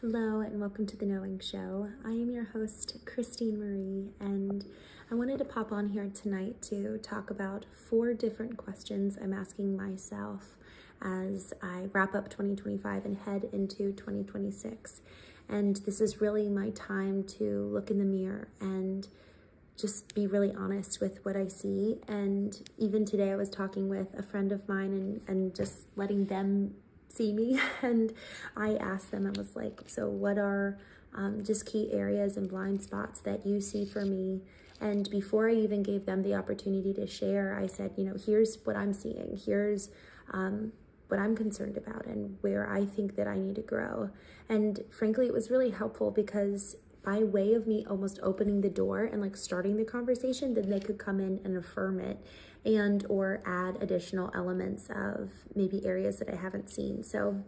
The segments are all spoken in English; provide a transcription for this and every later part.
Hello and welcome to the 𝐤𝐚𝐢𝐥𝐲. I am your host, Christene Marie, and I wanted to pop on here tonight to talk about 4 different questions I'm asking myself as I wrap up 2025 and head into 2026. And this is really my time to look in the mirror and just be really honest with what I see. And even today I was talking with a friend of mine and just letting them see me, and I asked them, I was like, so what are just key areas and blind spots that you see for me? And before I even gave them the opportunity to share, I said, here's what I'm seeing, here's what I'm concerned about and where I think that I need to grow. And frankly, it was really helpful because by way of me almost opening the door and starting the conversation, then they could come in and affirm it and or add additional elements of maybe areas that I haven't seen. So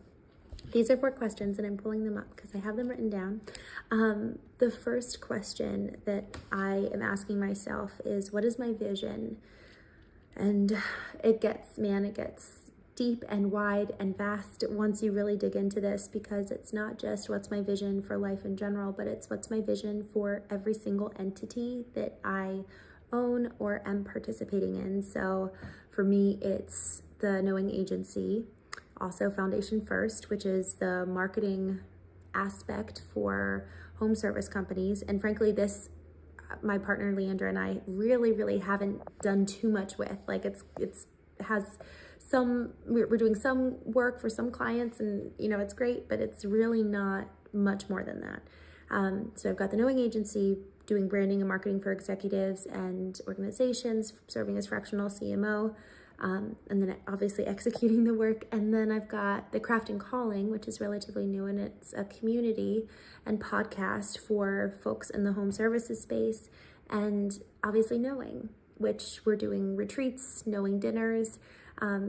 these are 4 questions and I'm pulling them up because I have them written down. The first question that I am asking myself is, what is my vision? And it gets deep and wide and vast once you really dig into this, because it's not just what's my vision for life in general, but it's what's my vision for every single entity that I own or am participating in. So for me, it's the Knowing Agency, also Foundation First, which is the marketing aspect for home service companies. And frankly, this, my partner Leandra and I really haven't done too much with. We're doing some work for some clients and it's great, but it's really not much more than that. So I've got the Knowing Agency doing branding and marketing for executives and organizations, serving as fractional CMO, and then obviously executing the work. And then I've got the Craft and Calling, which is relatively new, and it's a community and podcast for folks in the home services space. And obviously Knowing, which we're doing retreats, Knowing dinners, a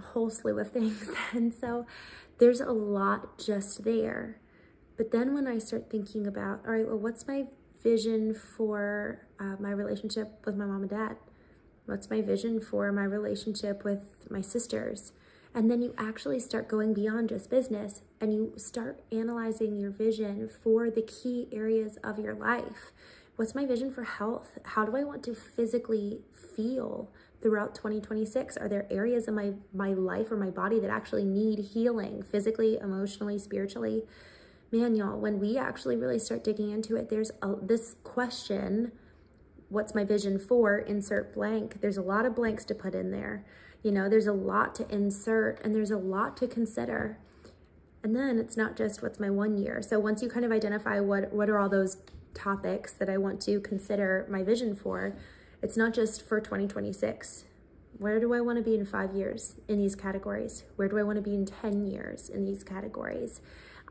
whole slew of things. And so there's a lot just there. But then when I start thinking about, all right, well, what's my vision for my relationship with my mom and dad? What's my vision for my relationship with my sisters? And then you actually start going beyond just business and you start analyzing your vision for the key areas of your life. What's my vision for health? How do I want to physically feel throughout 2026? Are there areas in my life or my body that actually need healing physically, emotionally, spiritually? Man, y'all, when we actually really start digging into it, there's this question, what's my vision for, insert blank. There's a lot of blanks to put in there. There's a lot to insert and there's a lot to consider. And then it's not just what's my 1 year. So once you kind of identify what are all those topics that I want to consider my vision for, it's not just for 2026. Where do I want to be in 5 years in these categories? Where do I want to be in 10 years in these categories?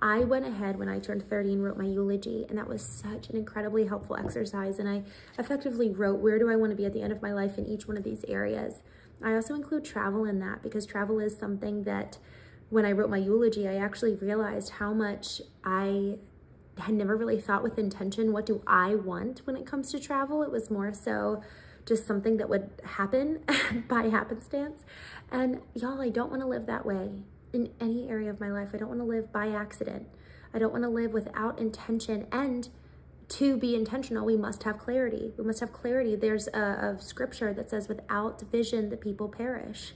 I went ahead when I turned 30 and wrote my eulogy, and that was such an incredibly helpful exercise. And I effectively wrote, where do I want to be at the end of my life in each one of these areas? I also include travel in that because travel is something that when I wrote my eulogy, I actually realized how much I had never really thought with intention, what do I want when it comes to travel? It was more so just something that would happen by happenstance. And y'all, I don't want to live that way in any area of my life. I don't want to live by accident. I don't want to live without intention. And to be intentional, we must have clarity. We must have clarity. There's a scripture that says, without vision, the people perish.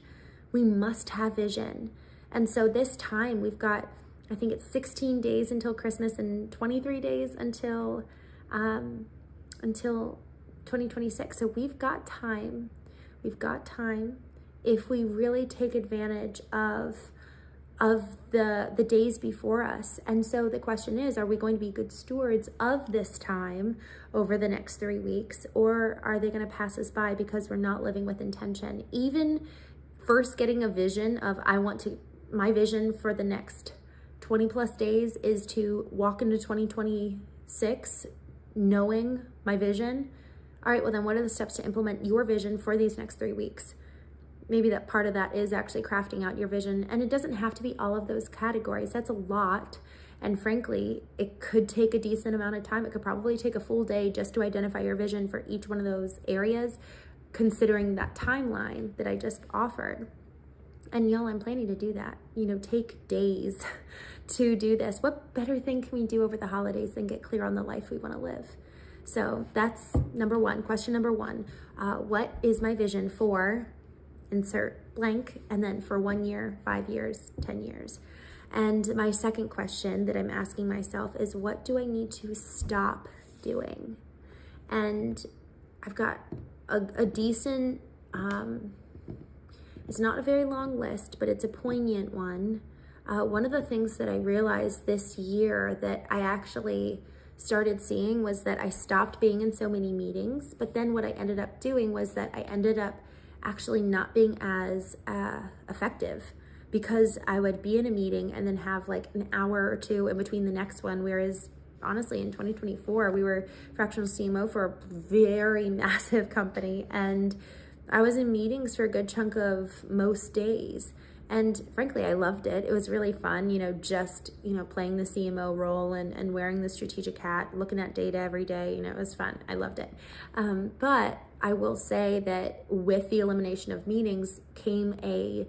We must have vision. And so this time we've got, I think it's 16 days until Christmas and 23 days until 2026. So we've got time. We've got time if we really take advantage of the days before us. And so the question is, are we going to be good stewards of this time over the next 3 weeks, or are they going to pass us by because we're not living with intention? Even first getting a vision of, my vision for the next 20 plus days is to walk into 2026 knowing my vision. All right, well then what are the steps to implement your vision for these next 3 weeks? Maybe that part of that is actually crafting out your vision. And it doesn't have to be all of those categories. That's a lot. And frankly, it could take a decent amount of time. It could probably take a full day just to identify your vision for each one of those areas, considering that timeline that I just offered. And y'all, I'm planning to do that. Take days to do this. What better thing can we do over the holidays than get clear on the life we want to live? So that's number one. Question number one, what is my vision for insert blank, and then for 1 year, 5 years, 10 years? And my second question that I'm asking myself is, what do I need to stop doing? And I've got a decent, it's not a very long list, but it's a poignant one. One of the things that I realized this year that I actually started seeing was that I stopped being in so many meetings, but then what I ended up doing was that I ended up actually not being as effective, because I would be in a meeting and then have like an hour or two in between the next one, whereas honestly in 2024 we were fractional CMO for a very massive company, and I was in meetings for a good chunk of most days. And frankly, I loved it. It was really fun, just, playing the CMO role and wearing the strategic hat, looking at data every day. It was fun. I loved it. But I will say that with the elimination of meetings came a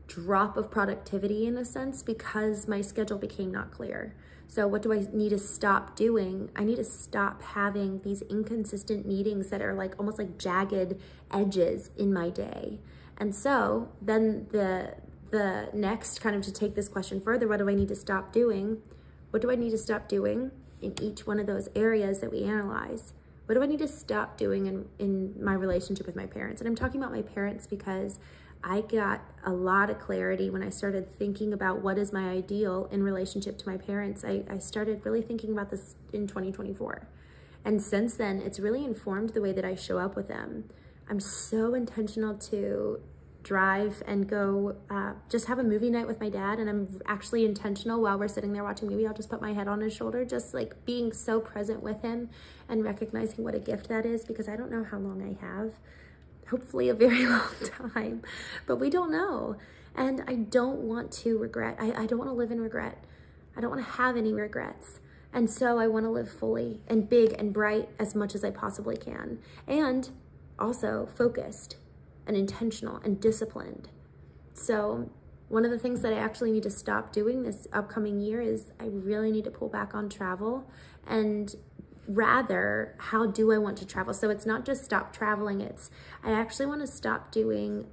drop of productivity in a sense, because my schedule became not clear. So what do I need to stop doing? I need to stop having these inconsistent meetings that are like almost like jagged edges in my day. And so then the next, kind of to take this question further, what do I need to stop doing? What do I need to stop doing in each one of those areas that we analyze? What do I need to stop doing in my relationship with my parents? And I'm talking about my parents because I got a lot of clarity when I started thinking about what is my ideal in relationship to my parents. I started really thinking about this in 2024. And since then, it's really informed the way that I show up with them. I'm so intentional to drive and go just have a movie night with my dad, and I'm actually intentional while we're sitting there watching a movie. I'll just put my head on his shoulder, just like being so present with him and recognizing what a gift that is, because I don't know how long I have. Hopefully a very long time, but we don't know. And I don't want to regret. I don't want to live in regret. I don't want to have any regrets. And so I want to live fully and big and bright as much as I possibly can. And also focused and intentional and disciplined. So one of the things that I actually need to stop doing this upcoming year is I really need to pull back on travel, and rather, how do I want to travel? So it's not just stop traveling, it's I actually want to stop doing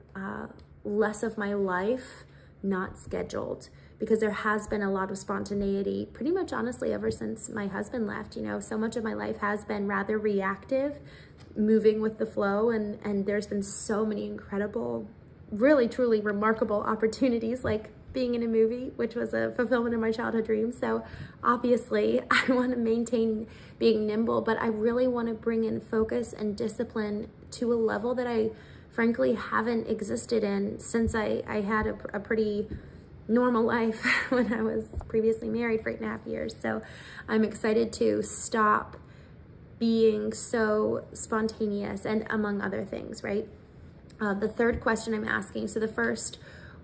less of my life not scheduled, because there has been a lot of spontaneity pretty much honestly ever since my husband left. So much of my life has been rather reactive, moving with the flow, and there's been so many incredible, really truly remarkable opportunities, like being in a movie, which was a fulfillment of my childhood dreams. So obviously I want to maintain being nimble, but I really want to bring in focus and discipline to a level that I frankly haven't existed in since I had a pretty normal life when I was previously married for 8.5 years. So I'm excited to stop being so spontaneous, and among other things, right? The third question I'm asking, so the first,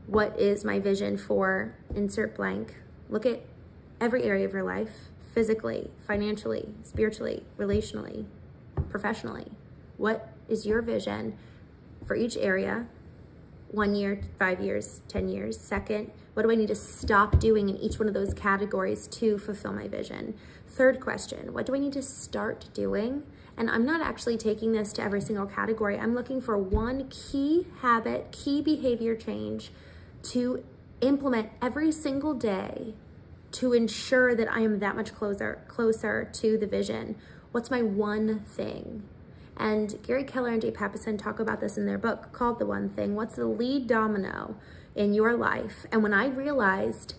what is my vision for insert blank? Look at every area of your life, physically, financially, spiritually, relationally, professionally. What is your vision for each area? 1 year, 5 years, 10 years. Second, what do I need to stop doing in each one of those categories to fulfill my vision? Third question, what do I need to start doing? And I'm not actually taking this to every single category. I'm looking for one key habit, key behavior change to implement every single day to ensure that I am that much closer to the vision. What's my one thing? And Gary Keller and Jay Papasan talk about this in their book called The One Thing. What's the lead domino in your life? And when I realized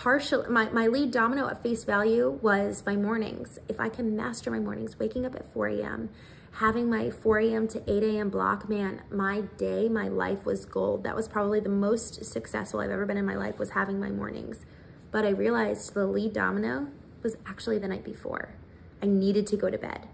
my lead domino at face value was my mornings. If I can master my mornings, waking up at 4 a.m., having my 4 a.m. to 8 a.m. block, man, my day, my life was gold. That was probably the most successful I've ever been in my life, was having my mornings. But I realized the lead domino was actually the night before. I needed to go to bed.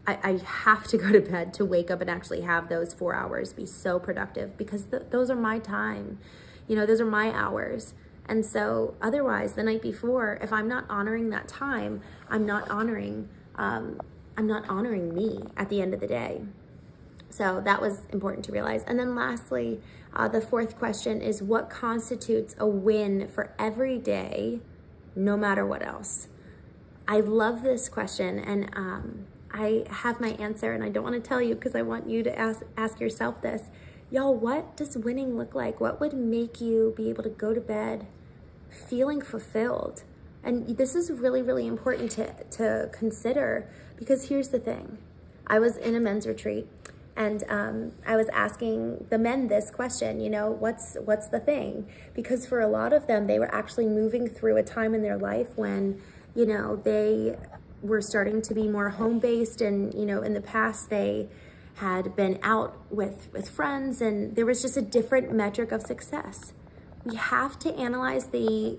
I have to go to bed to wake up and actually have those 4 hours be so productive, because those are my time. Those are my hours. And so otherwise, the night before, if I'm not honoring that time, I'm not honoring me at the end of the day. So that was important to realize. And then lastly, the fourth question is, what constitutes a win for every day, no matter what else? I love this question, and I have my answer, and I don't want to tell you because I want you to ask yourself this. Y'all, what does winning look like? What would make you be able to go to bed feeling fulfilled? And this is really, really important to consider, because here's the thing. I was in a men's retreat, and I was asking the men this question, you know, what's the thing? Because for a lot of them, they were actually moving through a time in their life when, you know, they were starting to be more home-based, and, you know, in the past they had been out with friends, and there was just a different metric of success. We have to analyze the